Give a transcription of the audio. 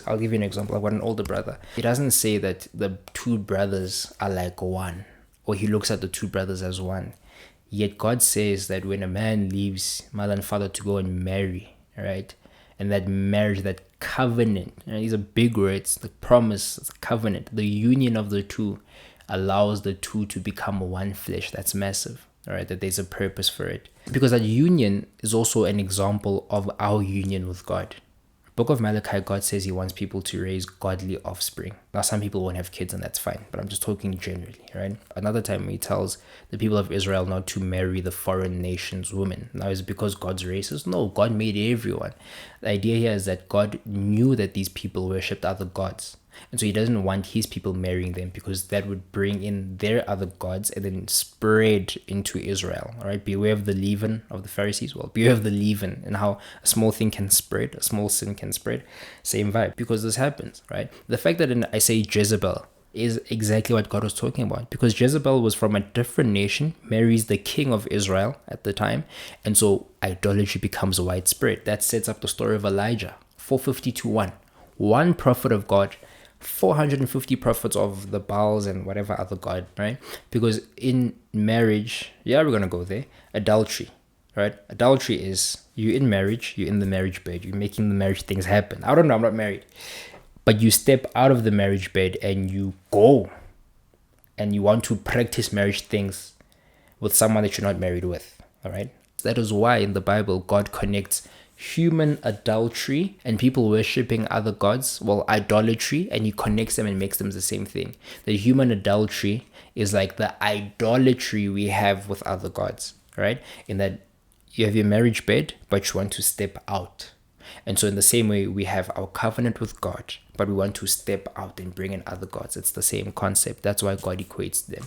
says, I'll give you an example. I've got an older brother. He doesn't say that the two brothers are like one, or he looks at the two brothers as one. Yet God says that when a man leaves mother and father to go and marry, right? And that marriage, that covenant, these are big words, the promise, the covenant, the union of the two allows the two to become one flesh. That's massive, all right? That there's a purpose for it. Because that union is also an example of our union with God. Book of Malachi, God says he wants people to raise godly offspring. Now, some people won't have kids and that's fine, but I'm just talking generally, right? Another time he tells the people of Israel not to marry the foreign nation's women. Now, is it because God's racist? No, God made everyone. The idea here is that God knew that these people worshipped other gods. And so he doesn't want his people marrying them because that would bring in their other gods and then spread into Israel. All right, beware of the leaven of the Pharisees. Well, beware of the leaven and how a small thing can spread, a small sin can spread. Same vibe, because this happens, right? The fact that I say Jezebel is exactly what God was talking about, because Jezebel was from a different nation, marries the king of Israel at the time, and so idolatry becomes widespread. That sets up the story of Elijah, 450 to 1. One prophet of God, 450 prophets of the Baals and whatever other god, right? Because in marriage, we're gonna go there. Adultery, right? Adultery is you in marriage, you're in the marriage bed, you're making the marriage things happen. I don't know, I'm not married, but you step out of the marriage bed and you go, and you want to practice marriage things with someone that you're not married with. All right, that is why in the Bible God connects human adultery and people worshipping other gods, idolatry, and he connects them and makes them the same thing. The human adultery is like the idolatry we have with other gods, right? In that you have your marriage bed, but you want to step out. And so in the same way, we have our covenant with God, but we want to step out and bring in other gods. It's the same concept. That's why God equates them.